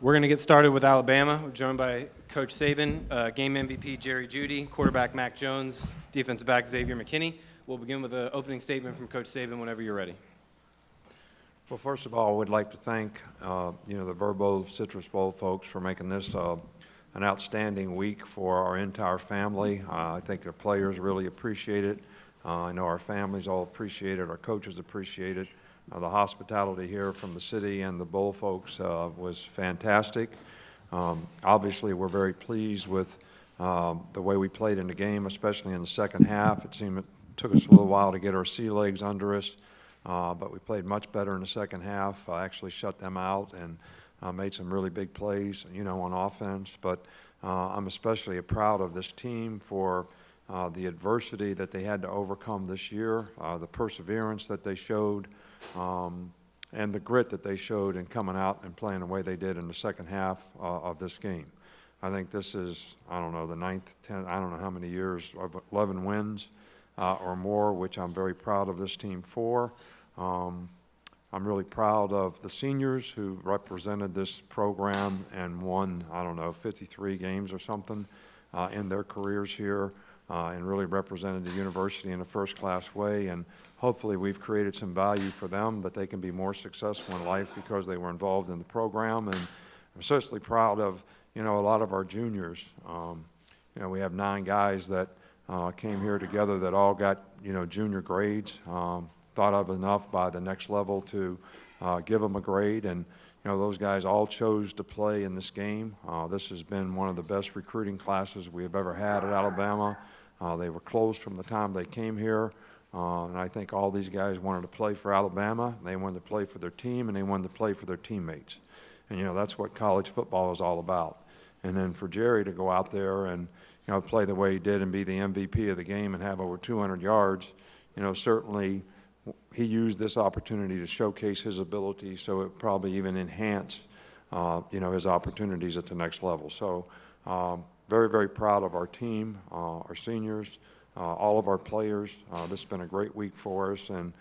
We're going to get started with Alabama. We're joined by Coach Saban, game MVP Jerry Jeudy, quarterback Mac Jones, defensive back Xavier McKinney. We'll begin with an opening statement from Coach Saban whenever you're ready. Well, first of all, we'd like to thank the Verbo Citrus Bowl folks for making this an outstanding week for our entire family. I think the players really appreciate it. I know our families all appreciate it. Our coaches appreciate it. The hospitality here from the city and the Bowl folks was fantastic. Obviously, we're very pleased with the way we played in the game, especially in the second half. It seemed it took us a little while to get our sea legs under us, but we played much better in the second half. I actually shut them out and made some really big plays, on offense. But I'm especially proud of this team for the adversity that they had to overcome this year, the perseverance that they showed, and the grit that they showed in coming out and playing the way they did in the second half of this game. I think this is, the 9th, 10th, I don't know how many years, of 11 wins or more, which I'm very proud of this team for. I'm really proud of the seniors who represented this program and won, 53 games or something in their careers here. And really represented the university in a first-class way. And hopefully we've created some value for them that they can be more successful in life because they were involved in the program. And I'm especially proud of, a lot of our juniors. We have 9 guys that came here together that all got, junior grades, thought of enough by the next level to give them a grade. And those guys all chose to play in this game. This has been one of the best recruiting classes we have ever had at Alabama. They were closed from the time they came here, and I think all these guys wanted to play for Alabama. They wanted to play for their team, and they wanted to play for their teammates. And, that's what college football is all about. And then for Jerry to go out there and, play the way he did and be the MVP of the game and have over 200 yards, certainly he used this opportunity to showcase his ability, so it probably even enhanced, his opportunities at the next level. So very, very proud of our team, our seniors, all of our players. This has been a great week for us, and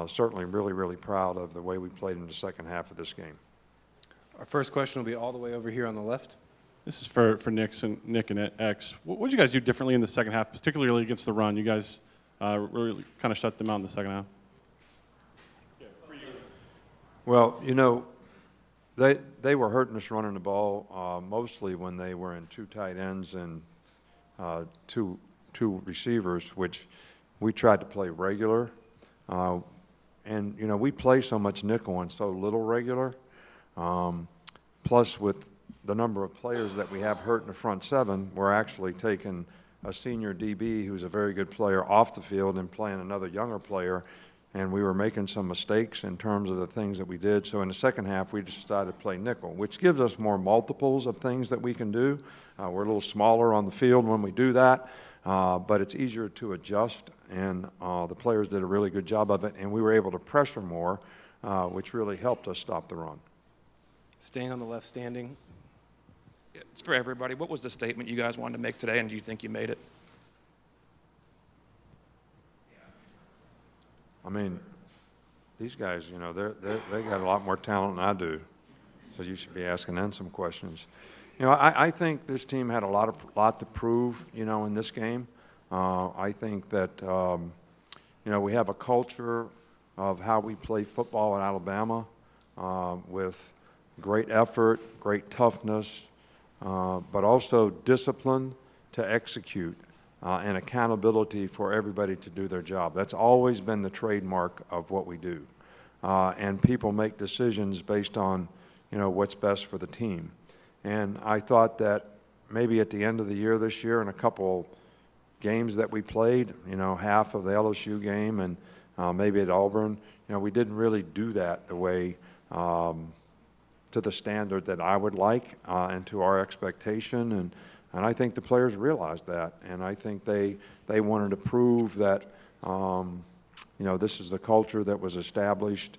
certainly really, really proud of the way we played in the second half of this game. Our first question will be all the way over here on the left. This is for Nick and X. What did you guys do differently in the second half, particularly against the run? You guys really kind of shut them out in the second half. Well, they were hurting us running the ball mostly when they were in 2 tight ends and two receivers, which we tried to play regular. And we play so much nickel and so little regular. Plus, with the number of players that we have hurt in the front 7, we're actually taking a senior DB who's a very good player off the field and playing another younger player. And we were making some mistakes in terms of the things that we did. So in the second half, we just decided to play nickel, which gives us more multiples of things that we can do. We're a little smaller on the field when we do that, but it's easier to adjust. And the players did a really good job of it, and we were able to pressure more, which really helped us stop the run. Staying on the left standing. Yeah, it's for everybody. What was the statement you guys wanted to make today, and do you think you made it? I mean, these guys, they got a lot more talent than I do, so you should be asking them some questions. I think this team had a lot to prove, in this game. I think that, we have a culture of how we play football in Alabama with great effort, great toughness, but also discipline to execute. And accountability for everybody to do their job. That's always been the trademark of what we do. And people make decisions based on, what's best for the team. And I thought that maybe at the end of the year this year in a couple games that we played, half of the LSU game and maybe at Auburn, we didn't really do that the way to the standard that I would like and to our expectation. And I think the players realized that, and I think they wanted to prove that, this is the culture that was established,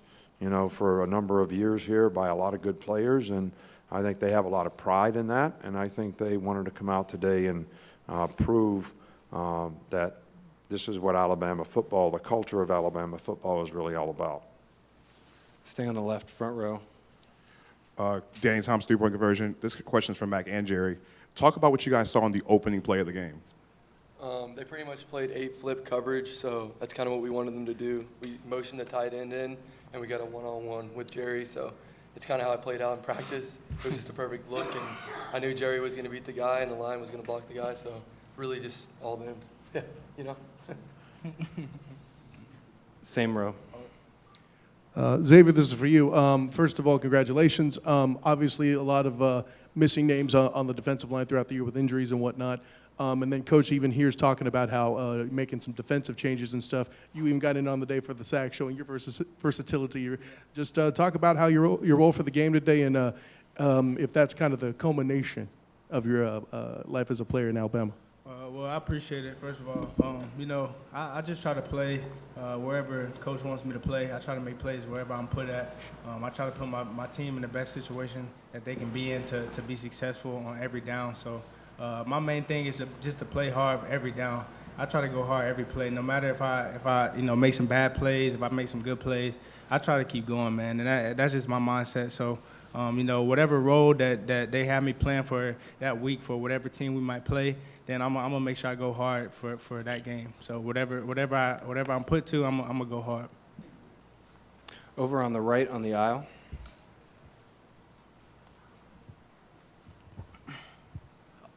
for a number of years here by a lot of good players, and I think they have a lot of pride in that, and I think they wanted to come out today and prove that this is what Alabama football, the culture of Alabama football is really all about. Stay on the left front row. Danny Thomas, three-point conversion. This question is from Mac and Jerry. Talk about what you guys saw in the opening play of the game. They pretty much played 8 flip coverage, so that's kind of what we wanted them to do. We motioned the tight end in, and we got a one-on-one with Jerry, so it's kind of how I played out in practice. It was just a perfect look, and I knew Jerry was going to beat the guy, and the line was going to block the guy, so really just all them. Yeah, you know? Same row. Xavier, this is for you. First of all, congratulations. Obviously, a lot of missing names on the defensive line throughout the year with injuries and whatnot. And then Coach even here's talking about how making some defensive changes and stuff. You even got in on the day for the sack, showing your versatility. Just talk about how your role for the game today, and if that's kind of the culmination of your life as a player in Alabama. Well, I appreciate it, first of all. You know, I just try to play wherever Coach wants me to play. I try to make plays wherever I'm put at. I try to put my team in the best situation that they can be in to be successful on every down. So my main thing is just to play hard every down. I try to go hard every play, no matter if I you know, make some bad plays, if I make some good plays. I try to keep going, man, and that's just my mindset. So, you know, whatever role that they have me playing for that week for whatever team we might play, then I'm gonna make sure I go hard for that game. So whatever I'm put to, I'm gonna go hard. Over on the right on the aisle.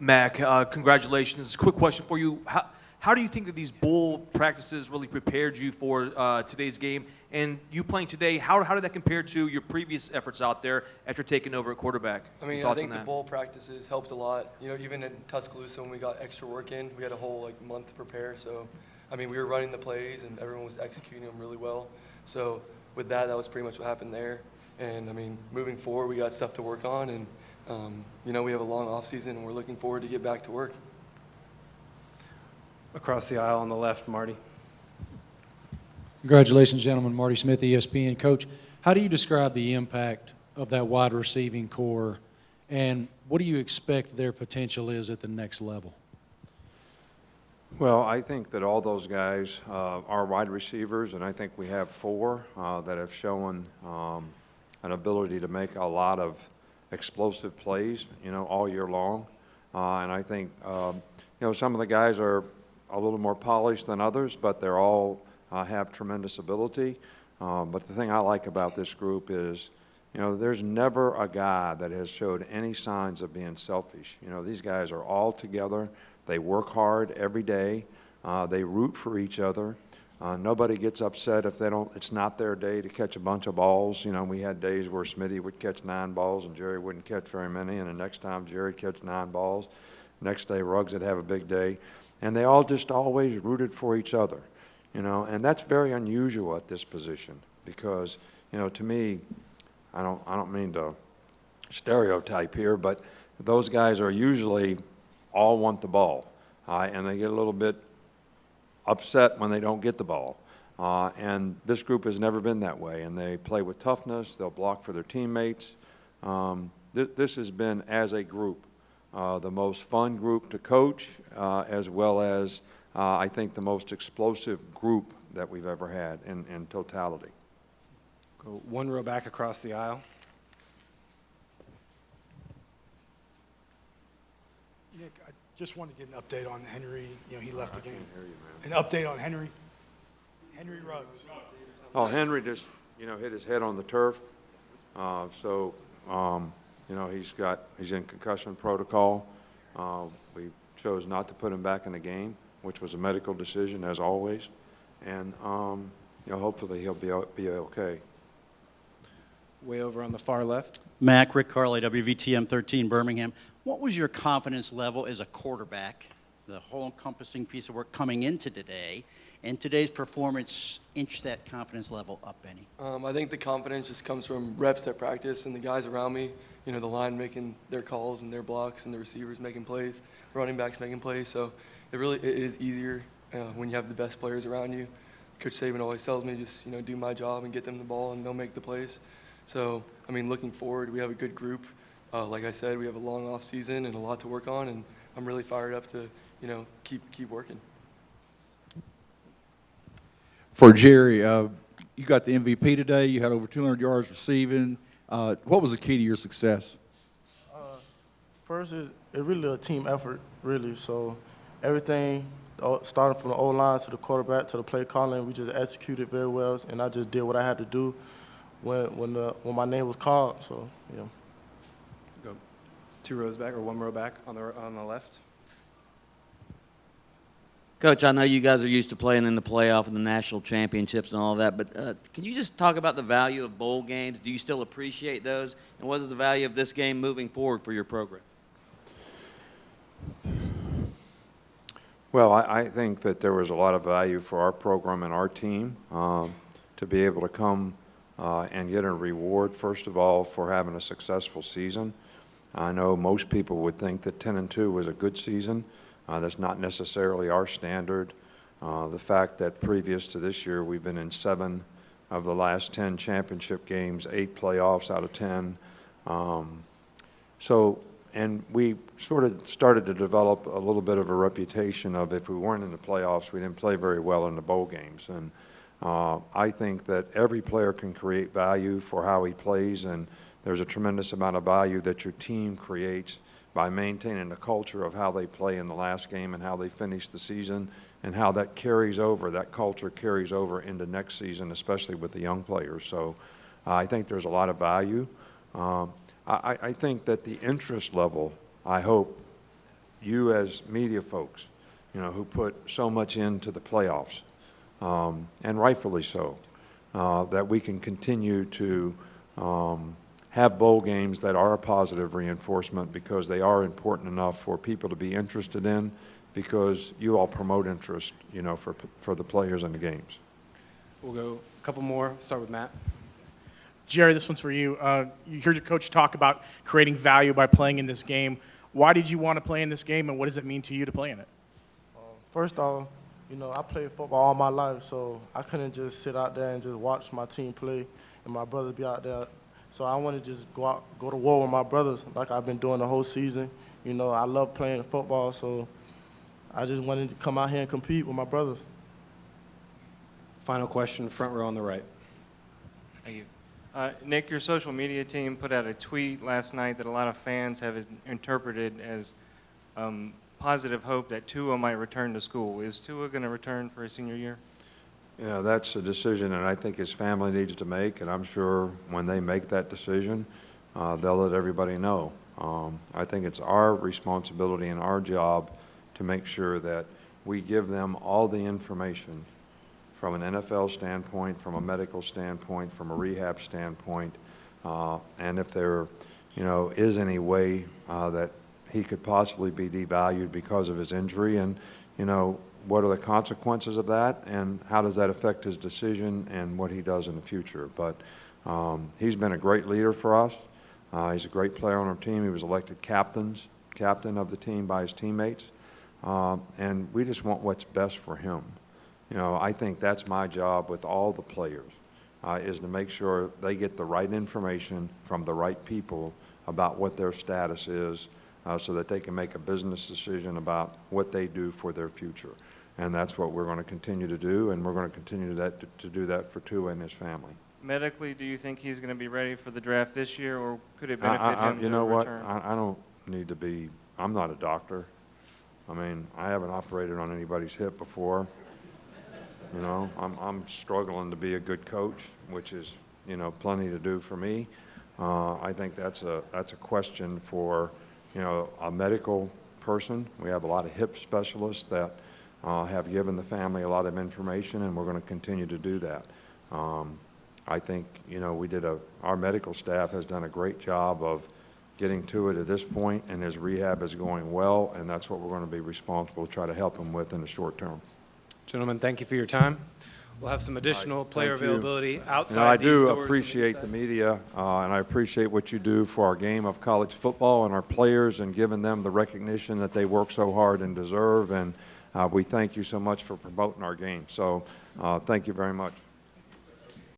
Mac, congratulations. Quick question for you. How do you think that these bowl practices really prepared you for today's game? And you playing today, how did that compare to your previous efforts out there after taking over at quarterback? I mean, I Thoughts think on the that? bowl practices helped a lot. You know, even in Tuscaloosa when we got extra work in, we had a whole month to prepare. So, I mean, we were running the plays and everyone was executing them really well. So with that was pretty much what happened there. And I mean, moving forward, we got stuff to work on, and you know, we have a long off season, and we're looking forward to get back to work. Across the aisle on the left, Marty. Congratulations, gentlemen. Marty Smith, ESPN. Coach, how do you describe the impact of that wide receiving core, and what do you expect their potential is at the next level? Well, I think that all those guys are wide receivers, and I think we have 4 that have shown an ability to make a lot of explosive plays, you know, all year long. And I think, you know, some of the guys are a little more polished than others, but they're all have tremendous ability. But the thing I like about this group is, you know, there's never a guy that has showed any signs of being selfish. You know, these guys are all together. They work hard every day. They root for each other. Nobody gets upset if it's not their day to catch a bunch of balls. You know, we had days where Smitty would catch 9 balls and Jerry wouldn't catch very many, and the next time Jerry'd catch 9 balls. Next day, Ruggs would have a big day. And they all just always rooted for each other, you know, and that's very unusual at this position because, you know, to me, I don't mean to stereotype here, but those guys are usually all want the ball, and they get a little bit upset when they don't get the ball. And this group has never been that way, and they play with toughness. They'll block for their teammates. This has been, as a group, the most fun group to coach, as well as, I think, the most explosive group that we've ever had in totality. Go one row back across the aisle. Nick, I just wanted to get an update on Henry. You know, he left the game. An update on Henry Ruggs. Oh, Henry just, you know, hit his head on the turf. You know, he's in concussion protocol. We chose not to put him back in the game, which was a medical decision, as always. And, you know, hopefully he'll be okay. Way over on the far left. Mac, Rick Carley, WVTM 13, Birmingham. What was your confidence level as a quarterback, the whole encompassing piece of work coming into today, and today's performance inched that confidence level up any? I think the confidence just comes from reps at practice and the guys around me, you know, the line making their calls and their blocks and the receivers making plays, running backs making plays. So it is easier when you have the best players around you. Coach Saban always tells me just, you know, do my job and get them the ball and they'll make the plays. So, I mean, looking forward, we have a good group. Like I said, we have a long off season and a lot to work on, and I'm really fired up to, you know, keep working. For Jerry, you got the MVP today. You had over 200 yards receiving. What was the key to your success? First, it's really a team effort, really. So everything, starting from the O-line to the quarterback to the play calling, we just executed very well, and I just did what I had to do when my name was called. So, yeah. Go 2 rows back or 1 row back on the left. Coach, I know you guys are used to playing in the playoff and the national championships and all that, but can you just talk about the value of bowl games? Do you still appreciate those? And what is the value of this game moving forward for your program? Well, I think that there was a lot of value for our program and our team to be able to come and get a reward, first of all, for having a successful season. I know most people would think that 10-2 was a good season. That's not necessarily our standard. The fact that previous to this year, we've been in 7 of the last 10 championship games, 8 playoffs out of 10. And we sort of started to develop a little bit of a reputation of if we weren't in the playoffs, we didn't play very well in the bowl games. And I think that every player can create value for how he plays, and there's a tremendous amount of value that your team creates by maintaining the culture of how they play in the last game and how they finish the season and how that carries over, that culture carries over into next season, especially with the young players. So I think there's a lot of value. I think that the interest level, I hope you as media folks, who put so much into the playoffs, and rightfully so, that we can continue to have bowl games that are a positive reinforcement because they are important enough for people to be interested in because you all promote interest, for the players in the games. We'll go a couple more. Start with Matt. Jerry, this one's for you. You heard your coach talk about creating value by playing in this game. Why did you want to play in this game, and what does it mean to you to play in it? First off, I played football all my life, so I couldn't just sit out there and just watch my team play and my brothers be out there. So I want to just go to war with my brothers like I've been doing the whole season. I love playing football, so I just wanted to come out here and compete with my brothers. Final question, front row on the right. Thank you. Nick, your social media team put out a tweet last night that a lot of fans have interpreted as positive hope that Tua might return to school. Is Tua going to return for his senior year? That's a decision that I think his family needs to make, and I'm sure when they make that decision, they'll let everybody know. I think it's our responsibility and our job to make sure that we give them all the information from an NFL standpoint, from a medical standpoint, from a rehab standpoint, and if there, is any way that he could possibly be devalued because of his injury, and what are the consequences of that, and how does that affect his decision and what he does in the future. But he's been a great leader for us. He's a great player on our team. He was elected captain of the team by his teammates, and we just want what's best for him. I think that's my job with all the players, is to make sure they get the right information from the right people about what their status is so that they can make a business decision about what they do for their future. And that's what we're going to continue to do, and we're going to continue to do that for Tua and his family. Medically, do you think he's going to be ready for the draft this year, or could it benefit him to You know what? return? I don't need to be – I'm not a doctor. I mean, I haven't operated on anybody's hip before. I'm struggling to be a good coach, which is, plenty to do for me. I think that's a question for, a medical person. We have a lot of hip specialists that have given the family a lot of information, and we're going to continue to do that. I think, our medical staff has done a great job of getting to it at this point, and his rehab is going well, and that's what we're going to be responsible to try to help him with in the short term. Gentlemen, thank you for your time. We'll have some additional player Thank you. availability outside I these do doors. appreciate the media, and I appreciate what you do for our game of college football and our players and giving them the recognition that they work so hard and deserve. And we thank you so much for promoting our game. So thank you very much.